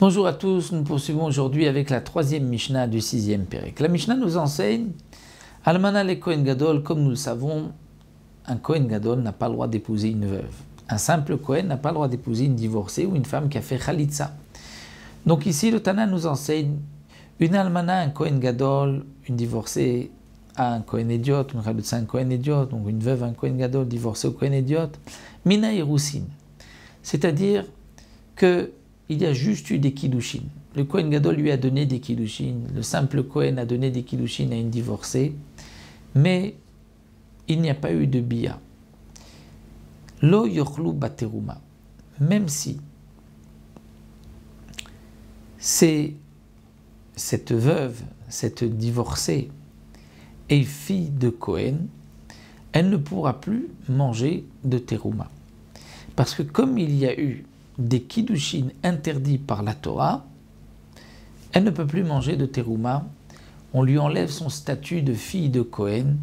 Bonjour à tous, nous poursuivons aujourd'hui avec la troisième Mishnah du sixième Pérek. La Mishnah nous enseigne Almana le Kohen Gadol, comme nous le savons, un Kohen Gadol n'a pas le droit d'épouser une veuve. Un simple Kohen n'a pas le droit d'épouser une divorcée ou une femme qui a fait Khalitsa. Donc ici, le Tana nous enseigne une Almana, un Kohen Gadol, une divorcée à un Kohen Idiot, une Khalitsa, un Kohen Idiot, donc une veuve, un Kohen Gadol, divorcée au Kohen Idiot, Mina Irusin. C'est-à-dire que il y a juste eu des kiddushin. Le Kohen Gadol lui a donné des kiddushin, le simple Kohen a donné des kiddushin à une divorcée, mais il n'y a pas eu de bia. Lo yochlu bateruma. Même si c'est cette veuve, cette divorcée, est fille de Kohen, elle ne pourra plus manger de terouma. Parce que comme il y a eu des kiddushin interdits par la Torah, elle ne peut plus manger de terouma. On lui enlève son statut de fille de Kohen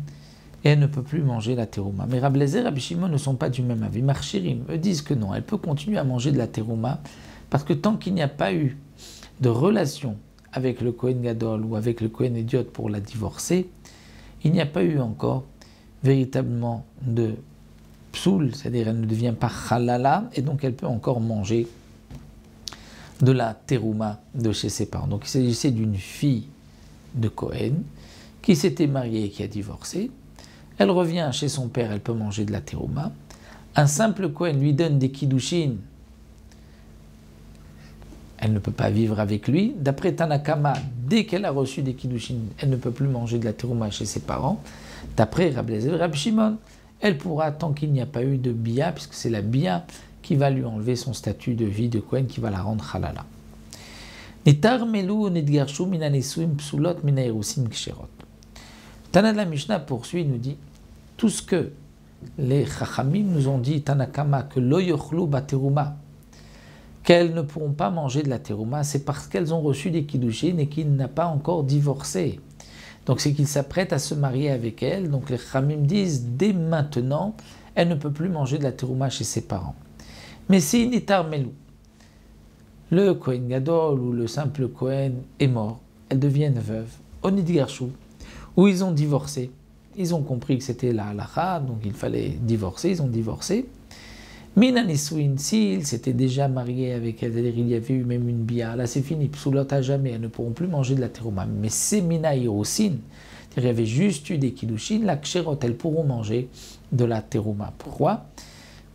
et elle ne peut plus manger la terouma. Mais Rab Lezer et Rabbi Shimon ne sont pas du même avis. Marchirim eux disent que non, elle peut continuer à manger de la terouma parce que tant qu'il n'y a pas eu de relation avec le Kohen Gadol ou avec le Kohen Idiot pour la divorcer, il n'y a pas eu encore véritablement de psoul, c'est-à-dire elle ne devient pas halala, et donc elle peut encore manger de la terouma de chez ses parents. Donc il s'agissait d'une fille de Kohen qui s'était mariée et qui a divorcé. Elle revient chez son père, elle peut manger de la terouma. Un simple Kohen lui donne des kiddushin, elle ne peut pas vivre avec lui. D'après Tanakama, dès qu'elle a reçu des kiddushin, elle ne peut plus manger de la terouma chez ses parents. D'après Rab Lezer et Rabbi Shimon, elle pourra, tant qu'il n'y a pas eu de bia, puisque c'est la bia qui va lui enlever son statut de vie de Kohen, qui va la rendre halala. Nitar melu nidgarshu mina nesuim psulot mina erusim ksherot. Tana de la Mishnah poursuit, nous dit tout ce que les Chachamim nous ont dit, Tanakama, que lo yochlu bateruma, qu'elles ne pourront pas manger de la terouma, c'est parce qu'elles ont reçu des kiddushin et qu'il n'a pas encore divorcé. Donc c'est qu'il s'apprête à se marier avec elle. Donc les Chachamim disent, dès maintenant, elle ne peut plus manger de la terouma chez ses parents. Mais si Nitar Melou, le Kohen Gadol ou le simple Kohen est mort, elles deviennent veuves, Onid Gershou, où ils ont divorcé. Ils ont compris que c'était la halacha, donc il fallait divorcer, ils ont divorcé. Mina Nisouin, s'ils s'étaient déjà mariés avec elle, c'est-à-dire il y avait eu même une bia, là c'est fini, psoulot à jamais, elles ne pourront plus manger de la terouma. Mais c'est Mina Irusin, c'est-à-dire il y avait juste eu des kiddushin, la ksherot, elles pourront manger de la terouma. Pourquoi ?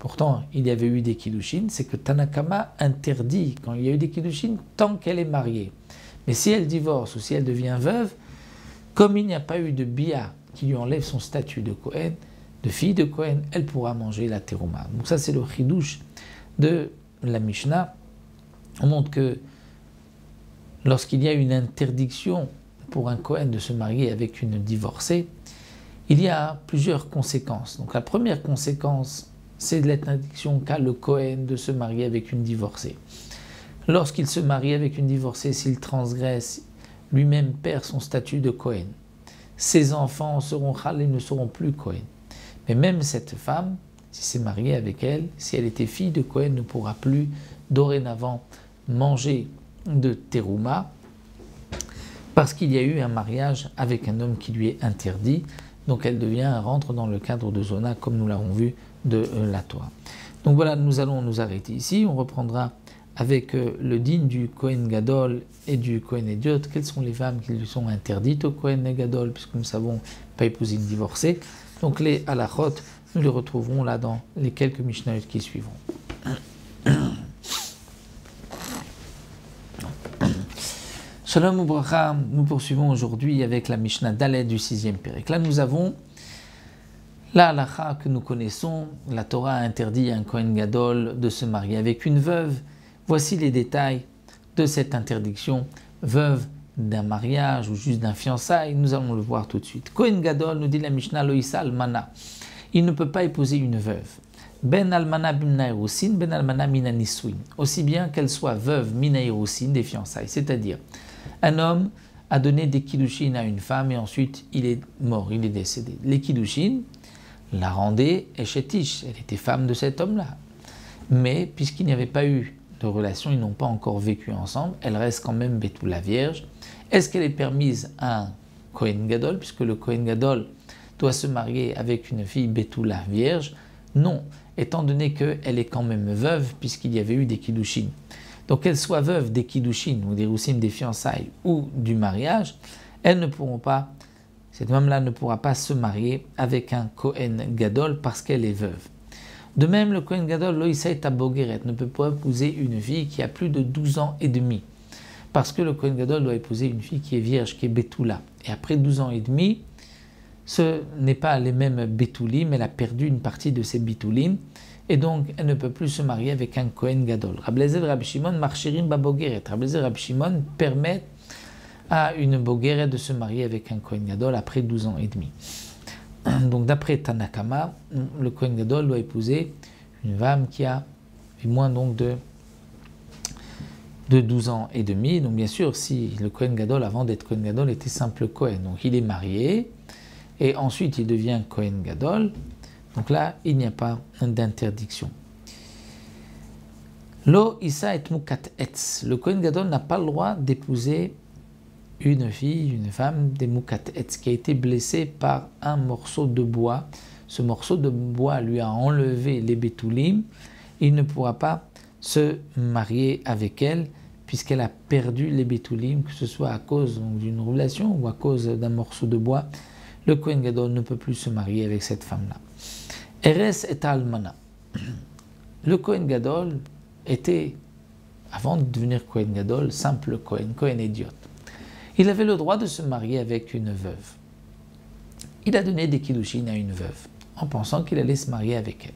Pourtant, il y avait eu des kiddushin, c'est que Tanakama interdit, quand il y a eu des kiddushin, tant qu'elle est mariée. Mais si elle divorce ou si elle devient veuve, comme il n'y a pas eu de bia qui lui enlève son statut de Kohen, de fille de Kohen, elle pourra manger la terouma. Donc ça c'est le chidouche de la Mishnah. On montre que lorsqu'il y a une interdiction pour un Kohen de se marier avec une divorcée, il y a plusieurs conséquences. Donc la première conséquence, c'est l'interdiction qu'a le Kohen de se marier avec une divorcée. Lorsqu'il se marie avec une divorcée, s'il transgresse, lui-même perd son statut de Kohen. Ses enfants seront chal et ne seront plus Kohen. Mais même cette femme, si c'est marié avec elle, si elle était fille de Kohen, ne pourra plus dorénavant manger de terouma parce qu'il y a eu un mariage avec un homme qui lui est interdit. Donc elle rentre dans le cadre de Zona, comme nous l'avons vu de la Torah. Donc voilà, nous allons nous arrêter ici. On reprendra avec le digne du Kohen Gadol et du Kohen Idiot. Quelles sont les femmes qui lui sont interdites au Kohen Gadol, puisque nous savons pas épouser une divorcée. Donc les halachot, nous les retrouverons là dans les quelques Mishnayot qui suivront. Shalom Ubracha, nous poursuivons aujourd'hui avec la Mishnah Dalet du 6e Pérek. Là nous avons la halacha que nous connaissons. La Torah a interdit à un Kohen Gadol de se marier avec une veuve. Voici les détails de cette interdiction, veuve d'un mariage ou juste d'un fiançailles. Nous allons le voir tout de suite. Kohen Gadol, nous dit la Mishnah, Loïsa almana. Il ne peut pas épouser une veuve. Ben almana mina erusin, ben almana mina nisouin. Aussi bien qu'elle soit veuve mina erusin, des fiançailles. C'est-à-dire, un homme a donné des kiddushin à une femme et ensuite il est mort, il est décédé. Les kiddushin, la rendait Eshetish, elle était femme de cet homme-là. Mais puisqu'il n'y avait pas eu de relation, ils n'ont pas encore vécu ensemble, elle reste quand même Betula vierge. Est-ce qu'elle est permise à un Kohen Gadol, puisque le Kohen Gadol doit se marier avec une fille Betula vierge? Non, étant donné qu'elle est quand même veuve, puisqu'il y avait eu des Kiddushin. Donc qu'elle soit veuve des Kiddushin, ou des Roussim, des fiançailles, ou du mariage, elles ne pourront pas, cette femme-là ne pourra pas se marier avec un Kohen Gadol parce qu'elle est veuve. De même, le Kohen Gadol, Loïsaït Abogeret, ne peut pas épouser une fille qui a plus de 12 ans et demi. Parce que le Kohen Gadol doit épouser une fille qui est vierge, qui est Betula. Et après 12 ans et demi, ce n'est pas les mêmes Betulim, elle a perdu une partie de ses Betulim, et donc elle ne peut plus se marier avec un Kohen Gadol. Rabbi Eliezer et Rabbi Shimon marchirim babogeret. Rabbi Eliezer et Rabbi Shimon permettent à une bogeret de se marier avec un Kohen Gadol après 12 ans et demi. Donc d'après Tanakama, le Kohen Gadol doit épouser une femme qui a moins donc de 12 ans et demi. Donc bien sûr, si le Kohen Gadol, avant d'être Kohen Gadol, était simple Kohen, donc il est marié, et ensuite il devient Kohen Gadol, donc là, il n'y a pas d'interdiction. Lo Issa et Mukat Etz. Le Kohen Gadol n'a pas le droit d'épouser une fille, une femme, des Mukat Etz, qui a été blessée par un morceau de bois. Ce morceau de bois lui a enlevé les Betulim. Il ne pourra pas se marier avec elle, puisqu'elle a perdu les Betulim, que ce soit à cause d'une relation ou à cause d'un morceau de bois. Le Kohen Gadol ne peut plus se marier avec cette femme-là. Eres et Almana. Le Kohen Gadol était, avant de devenir Kohen Gadol, simple Kohen, Kohen idiote. Il avait le droit de se marier avec une veuve. Il a donné des kiddushin à une veuve, en pensant qu'il allait se marier avec elle.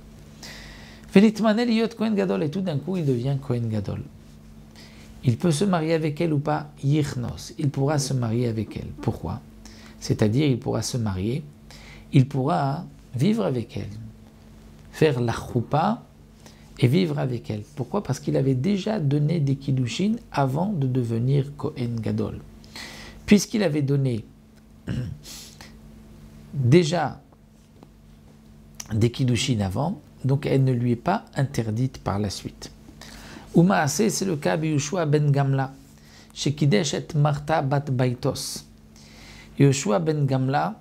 Velitmanel yot Kohen Gadol, et tout d'un coup il devient Kohen Gadol. Il peut se marier avec elle ou pas, Yichnos, il pourra se marier avec elle. Pourquoi? C'est-à-dire, il pourra se marier, il pourra vivre avec elle, faire la choupa et vivre avec elle. Pourquoi? Parce qu'il avait déjà donné des kiddushin avant de devenir Kohen Gadol. Puisqu'il avait donné déjà des kiddushin avant, donc elle ne lui est pas interdite par la suite. Umaase, c'est le cas de Yoshua ben Gamla, chez Kidesh et Martha bat Baitos. Yoshua ben Gamla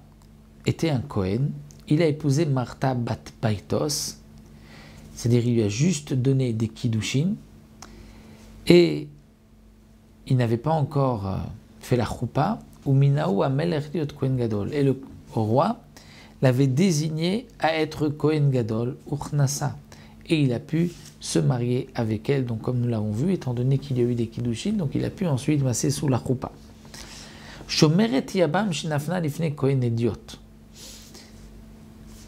était un Kohen, il a épousé Martha bat Baitos, c'est-à-dire il lui a juste donné des kiddushin, et il n'avait pas encore fait la choupa, ou Minaou Amelech liot Kohen Gadol, et le roi l'avait désigné à être Kohen Gadol, Uchnasa, et il a pu se marier avec elle, donc comme nous l'avons vu, étant donné qu'il y a eu des kiddushin, donc il a pu ensuite passer sous la choupa. Shomeret Yabam Shinafna Lifne Kohen Idiot.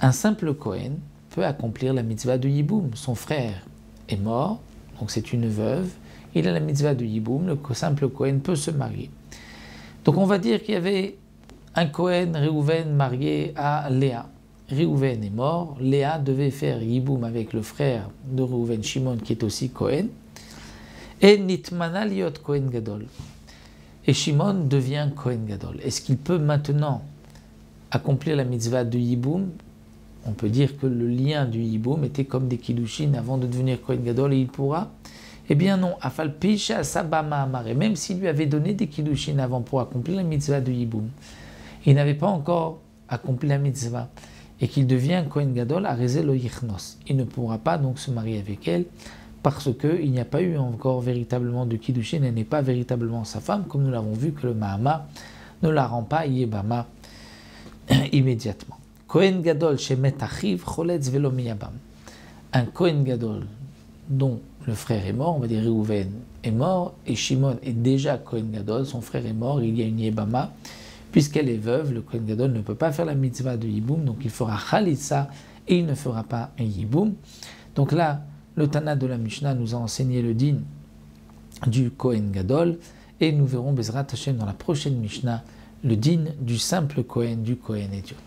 Un simple Kohen peut accomplir la mitzvah de Yiboum. Son frère est mort, donc c'est une veuve. Il a la mitzvah de Yiboum, le simple Kohen peut se marier. Donc on va dire qu'il y avait un Kohen, Réhouven, marié à Léa. Réhouven est mort, Léa devait faire Yiboum avec le frère de Réhouven, Shimon, qui est aussi Kohen. Et Nitmana Liot Kohen Gadol. Et Shimon devient Kohen Gadol. Est-ce qu'il peut maintenant accomplir la mitzvah de Yiboum? On peut dire que le lien du Yiboum était comme des kiddushin avant de devenir Kohen Gadol, et il pourra? Eh bien non, Afal Pisha Sabama Amare, même s'il lui avait donné des kiddushin avant pour accomplir la mitzvah de Yiboum, il n'avait pas encore accompli la mitzvah, et qu'il devient Kohen Gadol, Areze lo Yichnos. Il ne pourra pas donc se marier avec elle, parce qu'il n'y a pas eu encore véritablement de kiddushin, elle n'est pas véritablement sa femme, comme nous l'avons vu que le Mahama ne la rend pas Yebama immédiatement. Kohen Gadol shemet achiv choletz velo miyabam. Un Kohen Gadol dont le frère est mort, on va dire Réhouven est mort, et Shimon est déjà Kohen Gadol, son frère est mort, il y a une Yebama, puisqu'elle est veuve, le Kohen Gadol ne peut pas faire la mitzvah de Yiboum, donc il fera Khalitsa et il ne fera pas un Yiboum. Donc là, le Tana de la Mishnah nous a enseigné le din du Kohen Gadol, et nous verrons Bezrat Hashem dans la prochaine Mishnah le din du simple Kohen, du Kohen Idiot.